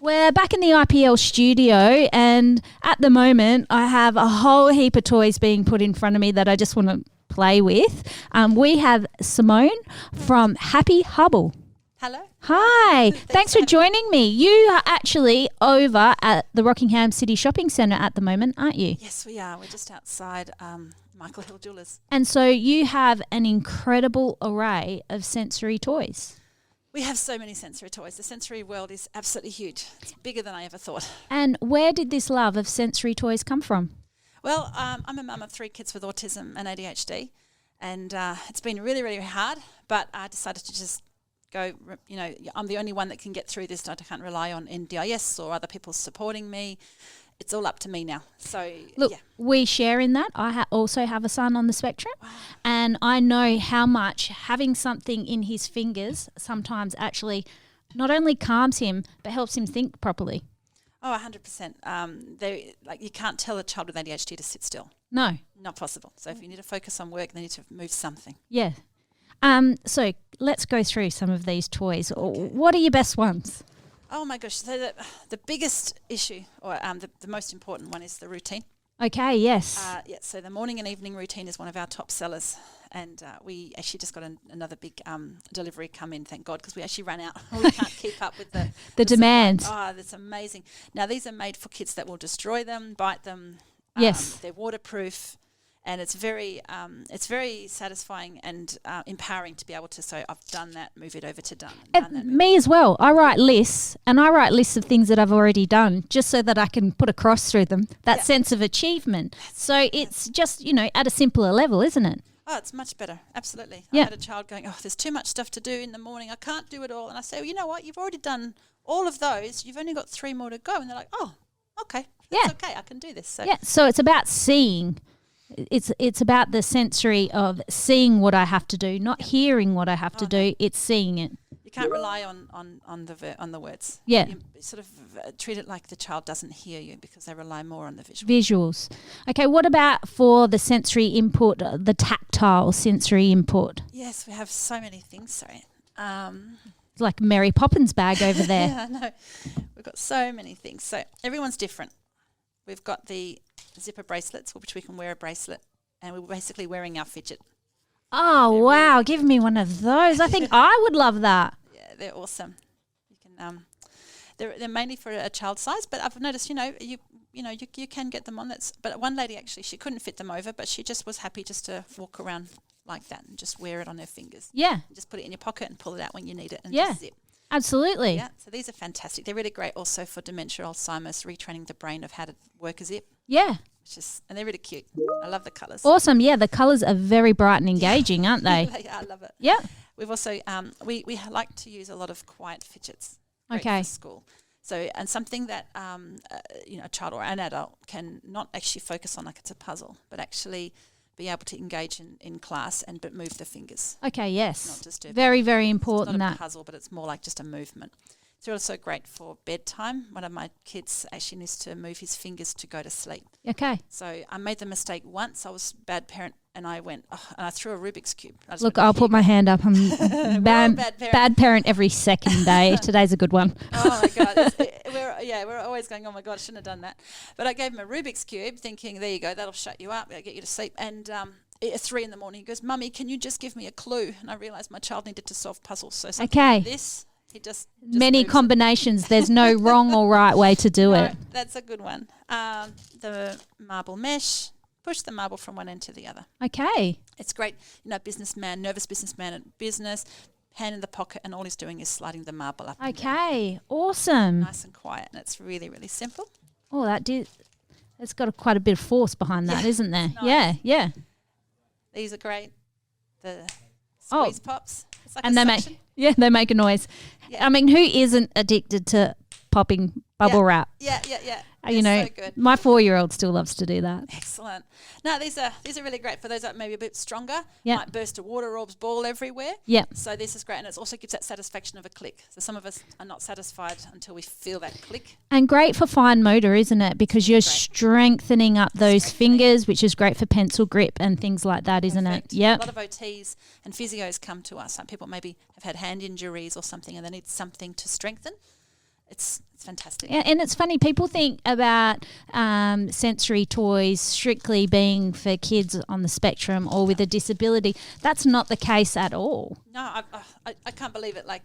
We're back in the IPL studio, and at the moment I have a whole heap of toys being put in front of me that I just want to play with. We have Simone from Happy Hubble. Hello. Hi. Thanks for joining me. You are actually over at the Rockingham City Shopping Centre at the moment, aren't you? Yes, we are. We're just outside Michael Hill Jewellers. And so you have an incredible array of sensory toys. We have so many sensory toys. The sensory world is absolutely huge. It's bigger than I ever thought. And where did this love of sensory toys come from? Well, I'm a mum of 3 kids with autism and ADHD, and it's been really, really hard, but I decided to just go, I'm the only one that can get through this. I can't rely on NDIS or other people supporting me. It's all up to me now. So, look, we share in that. I also have a son on the spectrum, and I know how much having something in his fingers sometimes actually not only calms him but helps him think properly. Oh, 100%. You can't tell a child with ADHD to sit still. No. Not possible. So if you need to focus on work, they need to move something. Yeah. So let's go through some of these toys. Okay. What are your best ones? Oh my gosh! So the biggest issue, or the most important one, is the routine. Okay. Yes. So the morning and evening routine is one of our top sellers, and we actually just got another big delivery come in. Thank God, because we actually ran out. We can't keep up with the demand. Oh, that's amazing! Now these are made for kids that will destroy them, bite them. Yes. They're waterproof. And it's very satisfying and empowering to be able to say, I've done that, move it over to done. Me as well. I write lists, and I write lists of things that I've already done just so that I can put a cross through them, that sense of achievement. So it's just, at a simpler level, isn't it? Oh, it's much better. Absolutely. Yeah. I had a child going, there's too much stuff to do in the morning. I can't do it all. And I say, well, you know what? You've already done all of those. You've only got 3 more to go. And they're like, oh, okay. That's okay. I can do this. So it's about seeing. It's about the sensory of seeing what I have to do, not hearing what I have to do. It's seeing it. You can't rely on the words. Yeah. You sort of treat it like the child doesn't hear you because they rely more on the visuals. Okay, what about for the sensory input, the tactile sensory input? Yes, we have so many things. Sorry. It's like Mary Poppins bag over there. Yeah, I know. We've got so many things. So everyone's different. We've got the zipper bracelets, which we can wear a bracelet, and we're basically wearing our fidget. Oh, wow. Give me one of those. I think I would love that. Yeah, they're awesome. You can they're mainly for a child size, but I've noticed, you can get them on. But one lady actually, she couldn't fit them over, but she just was happy just to walk around like that and just wear it on her fingers. Yeah. Just put it in your pocket and pull it out when you need it and just zip. Absolutely. Yeah, so these are fantastic. They're really great also for dementia, Alzheimer's, retraining the brain of how to work a zip. Yeah. And they're really cute. I love the colours. Awesome. Yeah, the colours are very bright and engaging, aren't they? Yeah, I love it. Yeah. We've also, we like to use a lot of quiet fidgets. Okay. For school. So, and something that, a child or an adult can not actually focus on like it's a puzzle, but actually be able to engage in class but move the fingers. Okay, yes. Not disturb. Very, very important. It's not a puzzle, but it's more like just a movement. It's also great for bedtime. One of my kids actually needs to move his fingers to go to sleep. Okay. So I made the mistake once. I was a bad parent, and I went, and I threw a Rubik's Cube. Look, I'll put my hand up. I'm bad parent every second day. Today's a good one. Oh, my God. We're always going, oh, my God, I shouldn't have done that. But I gave him a Rubik's Cube thinking, there you go, that'll shut you up, that'll get you to sleep. And at 3 a.m, he goes, Mummy, can you just give me a clue? And I realised my child needed to solve puzzles. So something like this. He just many combinations. There's no wrong or right way to do it. That's a good one. The marble mesh. Push the marble from one end to the other. Okay. It's great. Nervous businessman at business, hand in the pocket, and all he's doing is sliding the marble up. Okay. Awesome. Nice and quiet, and it's really, really simple. Oh, it's got quite a bit of force behind that, isn't there? Nice. Yeah. These are great. The squeeze pops. It's like and they make a noise. Yeah. I mean, who isn't addicted to popping bubble wrap? Yeah. So good. My 4-year-old still loves to do that. Excellent. No, these are really great for those that may be a bit stronger. Yeah. Might burst a water orbs ball everywhere. Yeah. So this is great, and it also gives that satisfaction of a click. So some of us are not satisfied until we feel that click. And great for fine motor, isn't it? Because you're strengthening up those fingers, which is great for pencil grip and things like that, isn't it? Yeah. A lot of OTs and physios come to us. Some people maybe have had hand injuries or something, and they need something to strengthen. It's fantastic. And it's funny, people think about sensory toys strictly being for kids on the spectrum or with a disability. That's not the case at all. No, I can't believe it. Like,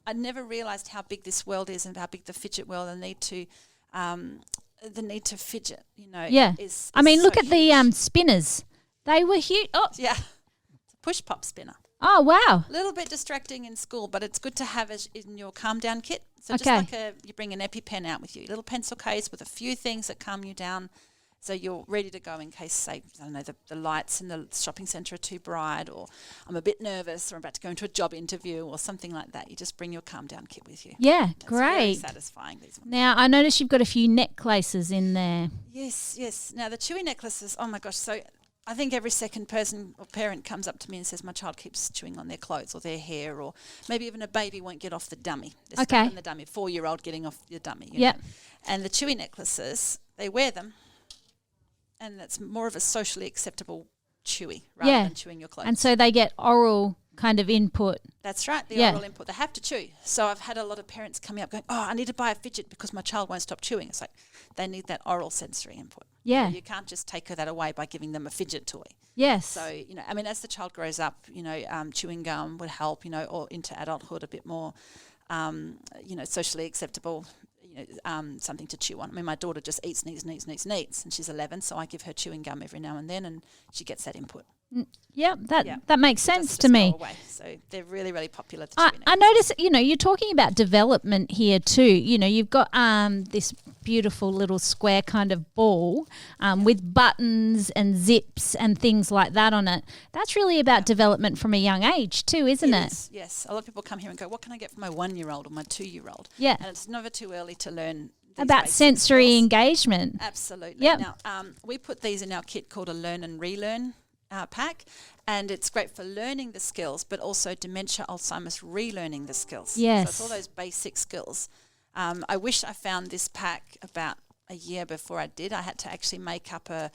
I never realised how big this world is and how big the fidget world, and the need to fidget, Yeah. is I mean, so look at the huge. spinners. They were huge. Oh, Yeah, it's a push pop spinner. oh wow. A little bit distracting in school, but it's good to have as in your calm down kit. So Okay. just like you bring an EpiPen out with you, little pencil case with a few things that calm you down, so you're ready to go in case, say, I don't know, the lights in the shopping centre are too bright, or I'm a bit nervous, or I'm about to go into a job interview, or something like that. You just bring your calm down kit with you. Yeah, It's very great. satisfying, these ones. Now, I noticed you've got a few necklaces in there. Yes. Now the chewy necklaces. Oh my gosh! So I think every second person or parent comes up to me and says, my child keeps chewing on their clothes or their hair, or maybe even a baby won't get off the dummy. They're Okay. stuck on the dummy, 4-year-old getting off the dummy. Yep. And the chewy necklaces, they wear them, and it's more of a socially acceptable chewy rather Yeah. than chewing your clothes. And so they get oral kind of input. That's right, the Yeah. oral input. They have to chew. So I've had a lot of parents coming up going, oh, I need to buy a fidget because my child won't stop chewing. It's like they need that oral sensory input. Yeah. So you can't just take that away by giving them a fidget toy. Yes. So, I mean, as the child grows up, chewing gum would help, or into adulthood a bit more, socially acceptable, something to chew on. I mean, my daughter just eats, and she's 11, so I give her chewing gum every now and then, and she gets that input. Yeah, that Yeah. that makes It sense doesn't to just me. go away. So they're really, really popular. The I chewing notice, you're talking about development here too. You've got this beautiful little square kind of ball with buttons and zips and things like that on it. That's really about development from a young age too, isn't it? is, yes. A lot of people come here and go, what can I get for my 1-year-old or my 2-year-old? Yeah. And it's never too early to learn these About basic sensory skills. engagement. Absolutely. Yep. Now, we put these in our kit called a Learn and Relearn pack, and it's great for learning the skills, but also dementia, Alzheimer's, relearning the skills. Yes. So it's all those basic skills. I wish I found this pack about a year before I did. I had to actually make up a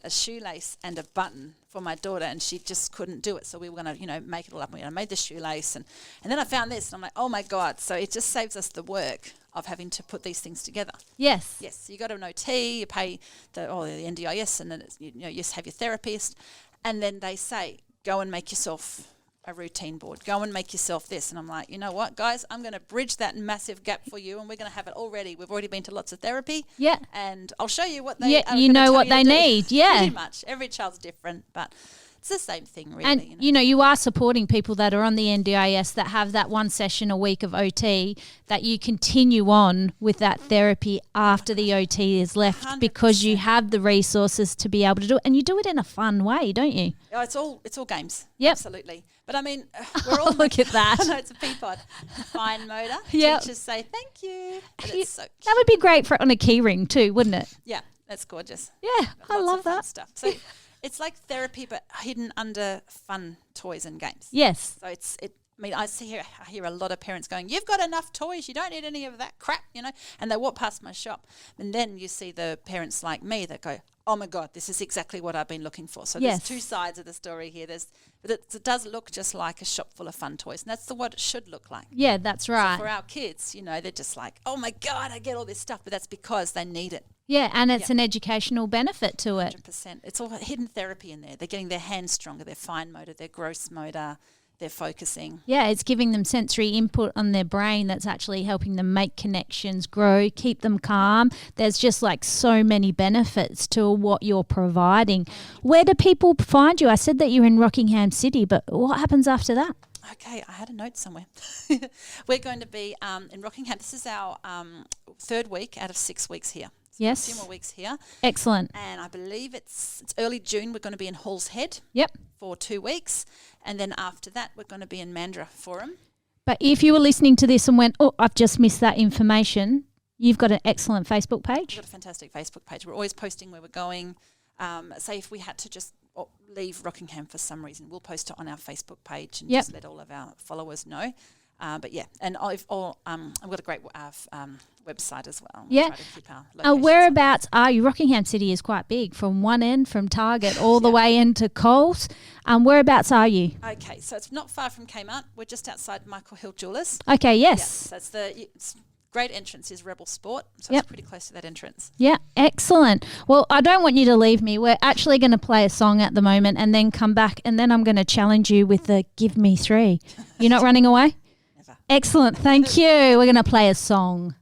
shoelace and a button for my daughter, and she just couldn't do it. So we were going to, make it all up. I made the shoelace, and then I found this, and I'm like, oh my God. So it just saves us the work of having to put these things together. Yes. Yes, you got an OT, you pay the NDIS, and then you have your therapist, and then they say, go and make yourself a routine board. Go and make yourself this. And I'm like, you know what, guys, I'm going to bridge that massive gap for you, and we're going to have it already. We've already been to lots of therapy. Yeah. And I'll show you what they Yeah, are you gonna know tell what you to they do. need, yeah. Pretty much. Every child's different, but it's the same thing, really. And, you are supporting people that are on the NDIS that have that one session a week of OT, that you continue on with that therapy after the OT is left because you 100%. have the resources to be able to do it. And you do it in a fun way, don't you? Oh, it's all games. Yep. Absolutely. But I mean, we're all Look at that. I know, it's a peapod. Fine motor. Yep. Teachers say thank you. But You- it's so cute. That would be great for on a key ring too, wouldn't it? Yeah, that's gorgeous. Yeah, I Lots love of fun that. stuff. So it's like therapy, but hidden under fun toys and games. Yes. So I hear a lot of parents going, "You've got enough toys. You don't need any of that crap," And they walk past my shop, and then you see the parents like me that go, "Oh my God, this is exactly what I've been looking for." So Yes. there's two sides of the story here. But it does look just like a shop full of fun toys, and that's what it should look like. Yeah, that's right. For our kids, they're just like, "Oh my God, I get all this stuff," but that's because they need it. Yeah, and it's an educational benefit to it. 100%. It's all hidden therapy in there. They're getting their hands stronger, their fine motor, their gross motor, their focusing. Yeah, it's giving them sensory input on their brain that's actually helping them make connections, grow, keep them calm. There's just like so many benefits to what you're providing. Where do people find you? I said that you're in Rockingham City, but what happens after that? Okay, I had a note somewhere. We're going to be in Rockingham. This is our third week out of 6 weeks here. So Yes. a few more weeks here. Excellent. And I believe it's early June. We're going to be in Hall's Head Yep. for 2 weeks. And then after that, we're going to be in Mandurah Forum. But if you were listening to this and went, oh, I've just missed that information, you've got an excellent Facebook We've page. got a fantastic Facebook page. We're always posting where we're going. Say if we had to just leave Rockingham for some reason, we'll post it on our Facebook page and Yep. just let all of our followers know. But yeah, and I've got a great website as well. We Yeah. try to keep our locations Whereabouts are you? Rockingham City is quite big, from one end, from Target, all the Yeah. way into Coles. Whereabouts are you? Okay, so it's not far from Kmart. We're just outside Michael Hill Jewellers. Okay, Yeah, yes. so it's great entrance is Rebel Sport, so Yep. it's pretty close to that entrance. Yeah, excellent. Well, I don't want you to leave me. We're actually going to play a song at the moment and then come back, and then I'm going to challenge you with the Give Me 3. You're not running away? Never. Excellent. Thank you. We're going to play a song.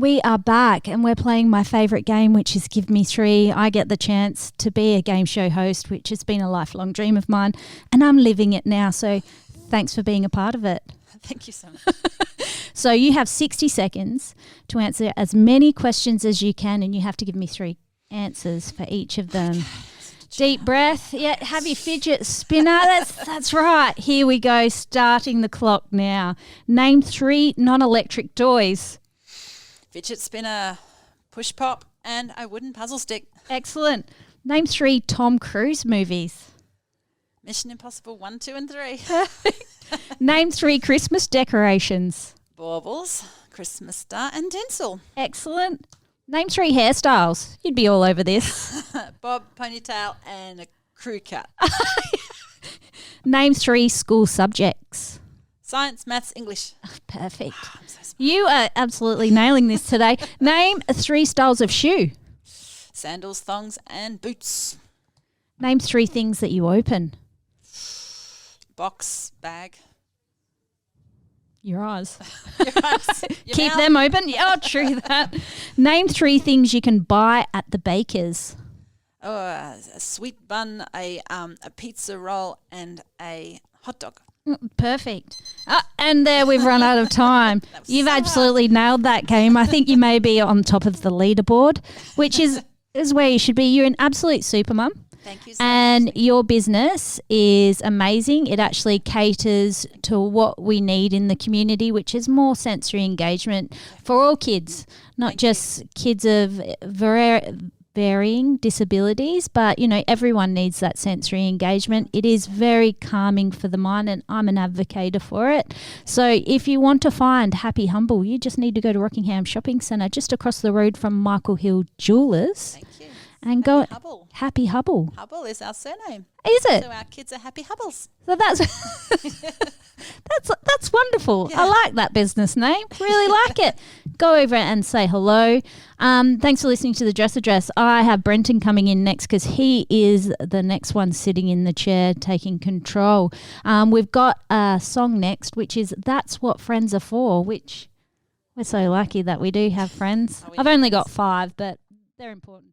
We are back and we're playing my favourite game, which is Give Me 3. I get the chance to be a game show host, which has been a lifelong dream of mine, and I'm living it now. So thanks for being a part of it. Thank you so much. So you have 60 seconds to answer as many questions as you can, and you have to give me 3 answers for each of them. Okay. Deep breath. Yeah, have your fidget spinner. That's right. Here we go, starting the clock now. Name 3 non-electric toys. Fidget spinner, push pop, and a wooden puzzle stick. Excellent. Name 3 Tom Cruise movies. Mission Impossible 1, 2, and 3. Name 3 Christmas decorations. Baubles, Christmas star, and tinsel. Excellent. Name 3 hairstyles. You'd be all over this. Bob, ponytail, and a crew cut. Name 3 school subjects. Science, maths, English. Perfect. I'm so smart. You are absolutely nailing this today. Name 3 styles of shoe. Sandals, thongs, and boots. Name 3 things that you open. Box, bag. Your eyes. Your Keep mouth. them open. Yeah, true that. Name 3 things you can buy at the baker's. Oh, a sweet bun, a pizza roll, and a hot dog. Perfect. And there we've run out of time. You've so absolutely nailed that game. I think you may be on top of the leaderboard, which is where you should be. You're an absolute super mum. Thank you so And much. your business is amazing. It actually caters to what we need in the community, which is more sensory engagement for all kids, not just kids of varying disabilities, but everyone needs that sensory engagement. It is very calming for the mind, and I'm an advocate for it. So if you want to find Happy Humble, you just need to go to Rockingham Shopping Centre, just across the road from Michael Hill Jewellers, Thank you. and Happy go Hubble. Happy Hubble. Hubble is our surname. Is it? So our kids are Happy Hubbles. So that's wonderful. Yeah. I like that business name. Really like it. Go over and say hello. Thanks for listening to the Jess Address. I have Brenton coming in next because he is the next one sitting in the chair taking control. We've got a song next, which is That's What Friends Are For, which we're so lucky that we do have friends. Oh, we I've have only friends. got 5, but they're important.